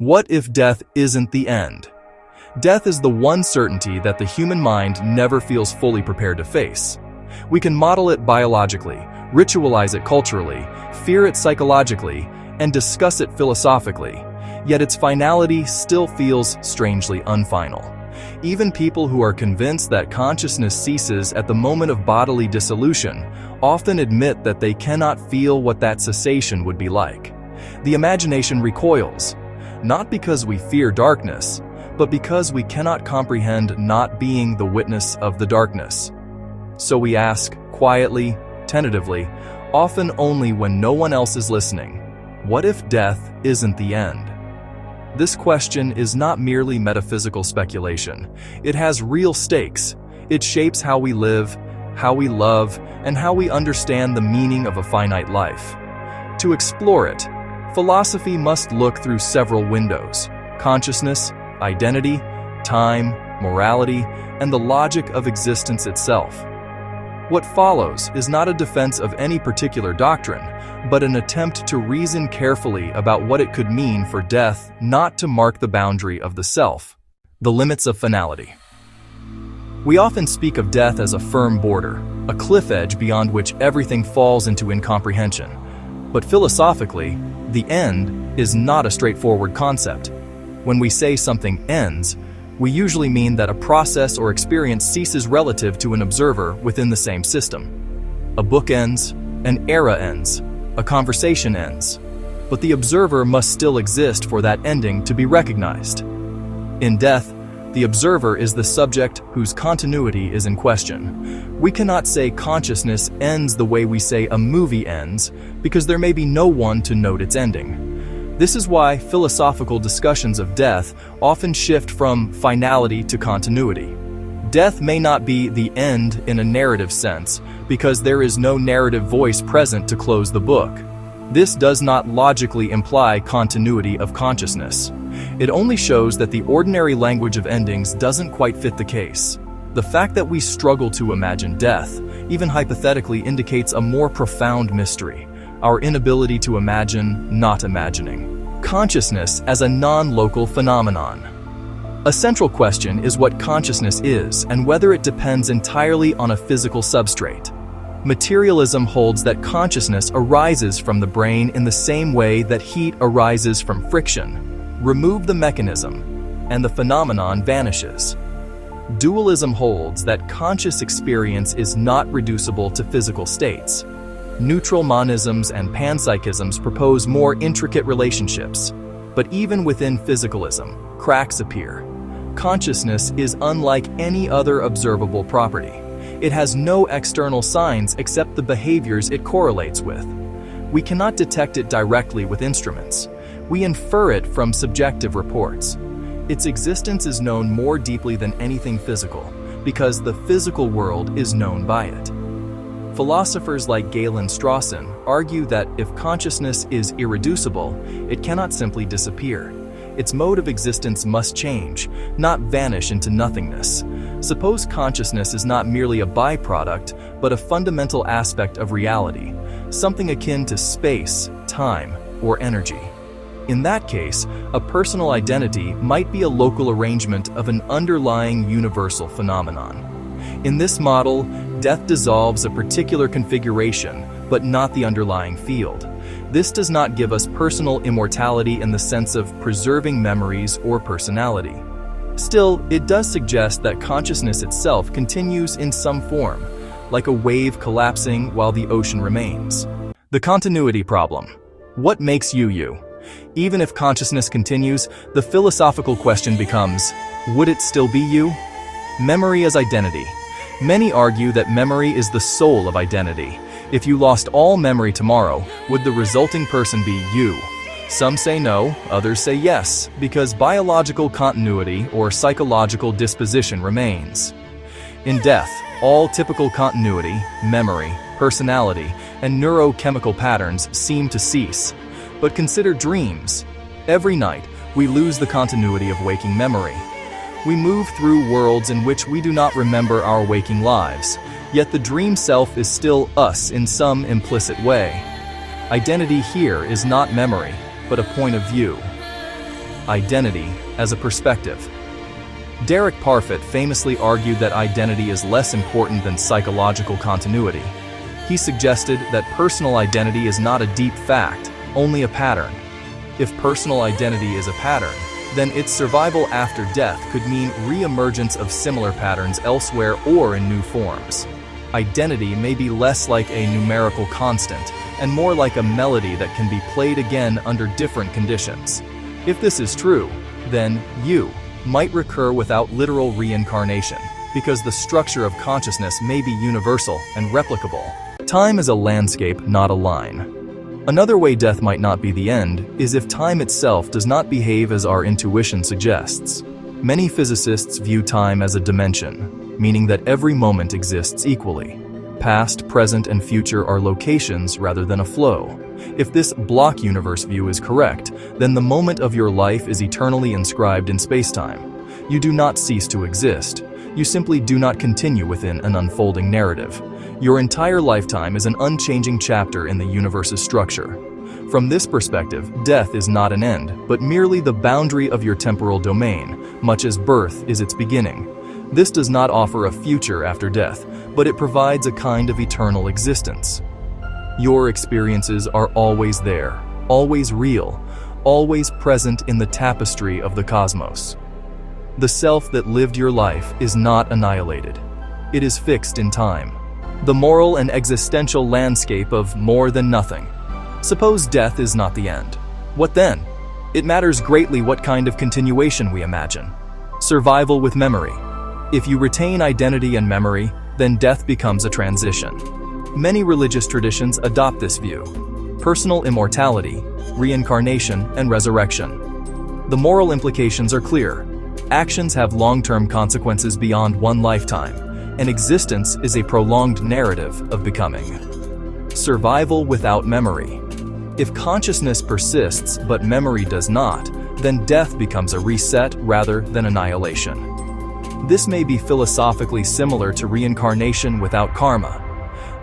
What if death isn't the end? Death is the one certainty that the human mind never feels fully prepared to face. We can model it biologically, ritualize it culturally, fear it psychologically, and discuss it philosophically, yet its finality still feels strangely unfinal. Even people who are convinced that consciousness ceases at the moment of bodily dissolution often admit that they cannot feel what that cessation would be like. The imagination recoils, not because we fear darkness, but because we cannot comprehend not being the witness of the darkness. So we ask, quietly, tentatively, often only when no one else is listening, what if death isn't the end? This question is not merely metaphysical speculation. It has real stakes. It shapes how we live, how we love, and how we understand the meaning of a finite life. To explore it, philosophy must look through several windows: consciousness, identity, time, morality, and the logic of existence itself. What follows is not a defense of any particular doctrine, but an attempt to reason carefully about what it could mean for death not to mark the boundary of the self. The limits of finality. We often speak of death as a firm border, a cliff edge beyond which everything falls into incomprehension. But philosophically, the end is not a straightforward concept. When we say something ends, we usually mean that a process or experience ceases relative to an observer within the same system. A book ends, an era ends, a conversation ends, but the observer must still exist for that ending to be recognized. In death, the observer is the subject whose continuity is in question. We cannot say consciousness ends the way we say a movie ends, because there may be no one to note its ending. This is why philosophical discussions of death often shift from finality to continuity. Death may not be the end in a narrative sense, because there is no narrative voice present to close the book. This does not logically imply continuity of consciousness. It only shows that the ordinary language of endings doesn't quite fit the case. The fact that we struggle to imagine death, even hypothetically, indicates a more profound mystery: our inability to imagine not imagining. Consciousness as a non-local phenomenon. A central question is what consciousness is and whether it depends entirely on a physical substrate. Materialism holds that consciousness arises from the brain in the same way that heat arises from friction. Remove the mechanism, and the phenomenon vanishes. Dualism holds that conscious experience is not reducible to physical states. Neutral monisms and panpsychisms propose more intricate relationships. But even within physicalism, cracks appear. Consciousness is unlike any other observable property. It has no external signs except the behaviors it correlates with. We cannot detect it directly with instruments. We infer it from subjective reports. Its existence is known more deeply than anything physical, because the physical world is known by it. Philosophers like Galen Strawson argue that if consciousness is irreducible, it cannot simply disappear. Its mode of existence must change, not vanish into nothingness. Suppose consciousness is not merely a byproduct, but a fundamental aspect of reality, something akin to space, time, or energy. In that case, a personal identity might be a local arrangement of an underlying universal phenomenon. In this model, death dissolves a particular configuration, but not the underlying field. This does not give us personal immortality in the sense of preserving memories or personality. Still, it does suggest that consciousness itself continues in some form, like a wave collapsing while the ocean remains. The continuity problem. What makes you you? Even if consciousness continues, the philosophical question becomes, would it still be you? Memory as identity. Many argue that memory is the soul of identity. If you lost all memory tomorrow, would the resulting person be you? Some say no, others say yes, because biological continuity or psychological disposition remains. In death, all typical continuity, memory, personality, and neurochemical patterns seem to cease. But consider dreams. Every night, we lose the continuity of waking memory. We move through worlds in which we do not remember our waking lives, yet the dream self is still us in some implicit way. Identity here is not memory, but a point of view. identity as a perspective. Derek Parfit famously argued that identity is less important than psychological continuity. He suggested that personal identity is not a deep fact, only a pattern. If personal identity is a pattern, then its survival after death could mean re-emergence of similar patterns elsewhere or in new forms. Identity may be less like a numerical constant and more like a melody that can be played again under different conditions. If this is true, then you might recur without literal reincarnation, because the structure of consciousness may be universal and replicable. Time is a landscape, not a line. Another way death might not be the end is if time itself does not behave as our intuition suggests. Many physicists view time as a dimension, meaning that every moment exists equally. Past, present, and future are locations rather than a flow. If this block universe view is correct, then the moment of your life is eternally inscribed in spacetime. You do not cease to exist. You simply do not continue within an unfolding narrative. Your entire lifetime is an unchanging chapter in the universe's structure. From this perspective, death is not an end, but merely the boundary of your temporal domain, much as birth is its beginning. This does not offer a future after death, but it provides a kind of eternal existence. Your experiences are always there, always real, always present in the tapestry of the cosmos. The self that lived your life is not annihilated. It is fixed in time. The moral and existential landscape of more than nothing. Suppose death is not the end. What then? It matters greatly what kind of continuation we imagine. Survival with memory. If you retain identity and memory, then death becomes a transition. Many religious traditions adopt this view. Personal immortality, reincarnation, and resurrection. The moral implications are clear. Actions have long-term consequences beyond one lifetime, and existence is a prolonged narrative of becoming. Survival without memory. If consciousness persists but memory does not, then death becomes a reset rather than annihilation. This may be philosophically similar to reincarnation without karma.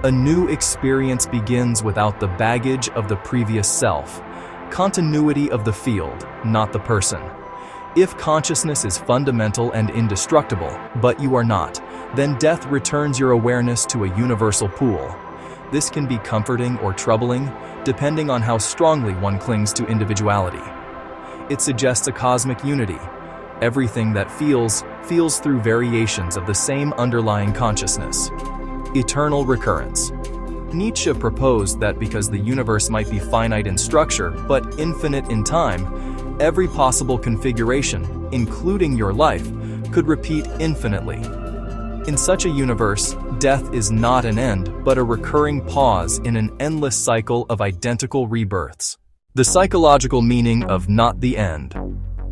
A new experience begins without the baggage of the previous self. Continuity of the field, not the person. If consciousness is fundamental and indestructible, but you are not, then death returns your awareness to a universal pool. This can be comforting or troubling, depending on how strongly one clings to individuality. It suggests a cosmic unity. Everything that feels through variations of the same underlying consciousness. Eternal recurrence. Nietzsche proposed that because the universe might be finite in structure but infinite in time, every possible configuration, including your life, could repeat infinitely. In such a universe, death is not an end, but a recurring pause in an endless cycle of identical rebirths. The psychological meaning of not the end.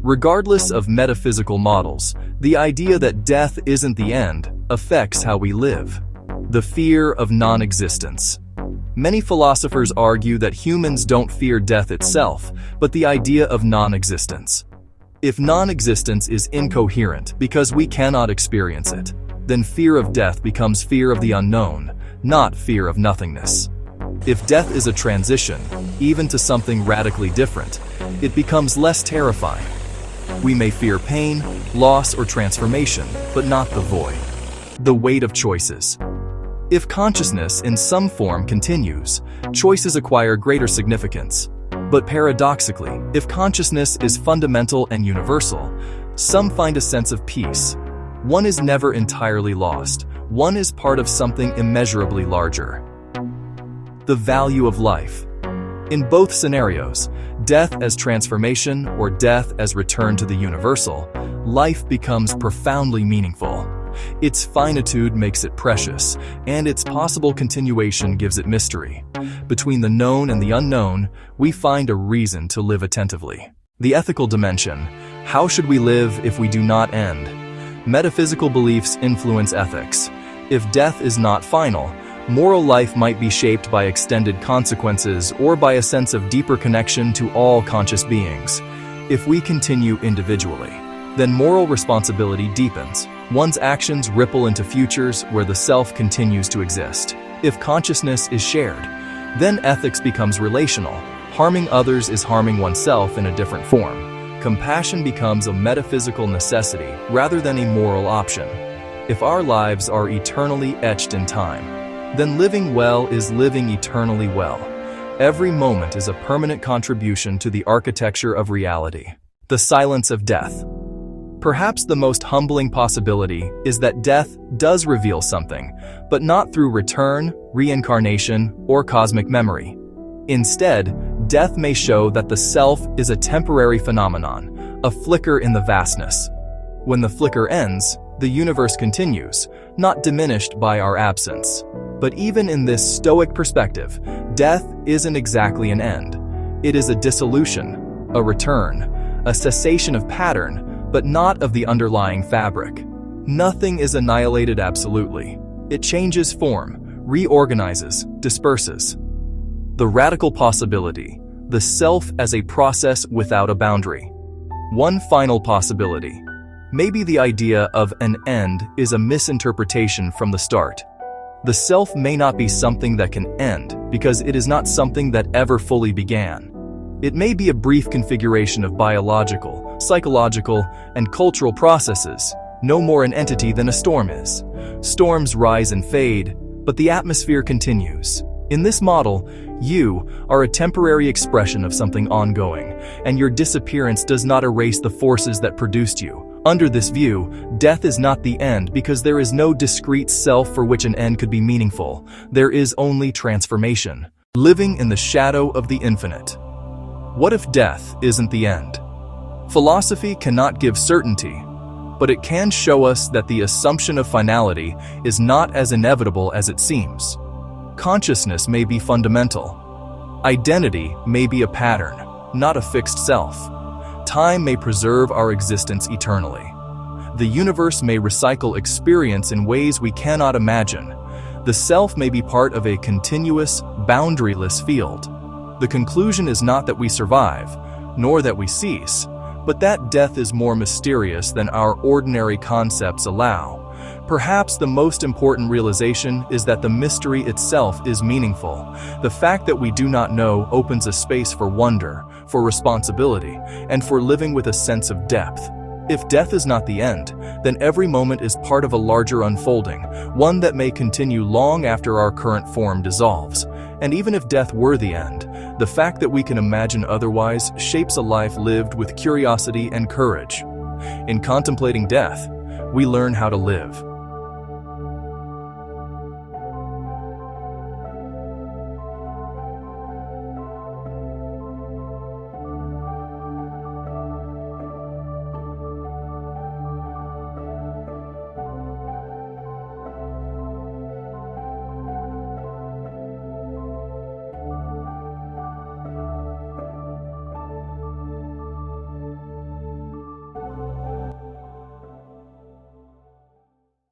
Regardless of metaphysical models, the idea that death isn't the end affects how we live. The fear of non-existence. Many philosophers argue that humans don't fear death itself, but the idea of non-existence. If non-existence is incoherent because we cannot experience it, then fear of death becomes fear of the unknown, not fear of nothingness. If death is a transition, even to something radically different, it becomes less terrifying. We may fear pain, loss, or transformation, but not the void. The weight of choices. If consciousness in some form continues, choices acquire greater significance. But paradoxically, if consciousness is fundamental and universal, some find a sense of peace. One is never entirely lost. One is part of something immeasurably larger. The value of life. In both scenarios, death as transformation or death as return to the universal, life becomes profoundly meaningful. Its finitude makes it precious, and its possible continuation gives it mystery. Between the known and the unknown, we find a reason to live attentively. The ethical dimension. How should we live if we do not end? Metaphysical beliefs influence ethics. If death is not final, moral life might be shaped by extended consequences or by a sense of deeper connection to all conscious beings. If we continue individually, then moral responsibility deepens. One's actions ripple into futures where the self continues to exist. If consciousness is shared, then ethics becomes relational. Harming others is harming oneself in a different form. Compassion becomes a metaphysical necessity rather than a moral option. If our lives are eternally etched in time, then living well is living eternally well. Every moment is a permanent contribution to the architecture of reality. The silence of death. Perhaps the most humbling possibility is that death does reveal something, but not through return, reincarnation, or cosmic memory. Instead, death may show that the self is a temporary phenomenon, a flicker in the vastness. When the flicker ends, the universe continues, not diminished by our absence. But even in this stoic perspective, death isn't exactly an end. It is a dissolution, a return, a cessation of pattern, but not of the underlying fabric. Nothing is annihilated absolutely. It changes form, reorganizes, disperses. The radical possibility, the self as a process without a boundary. One final possibility. Maybe the idea of an end is a misinterpretation from the start. The self may not be something that can end because it is not something that ever fully began. It may be a brief configuration of biological, psychological, and cultural processes, no more an entity than a storm is. Storms rise and fade, but the atmosphere continues. In this model, you are a temporary expression of something ongoing, and your disappearance does not erase the forces that produced you. Under this view, death is not the end because there is no discrete self for which an end could be meaningful. There is only transformation, living in the shadow of the infinite. What if death isn't the end? Philosophy cannot give certainty, but it can show us that the assumption of finality is not as inevitable as it seems. Consciousness may be fundamental. Identity may be a pattern, not a fixed self. Time may preserve our existence eternally. The universe may recycle experience in ways we cannot imagine. The self may be part of a continuous, boundaryless field. The conclusion is not that we survive, nor that we cease, but that death is more mysterious than our ordinary concepts allow. Perhaps the most important realization is that the mystery itself is meaningful. The fact that we do not know opens a space for wonder, for responsibility, and for living with a sense of depth. If death is not the end, then every moment is part of a larger unfolding, one that may continue long after our current form dissolves. And even if death were the end, the fact that we can imagine otherwise shapes a life lived with curiosity and courage. In contemplating death, we learn how to live.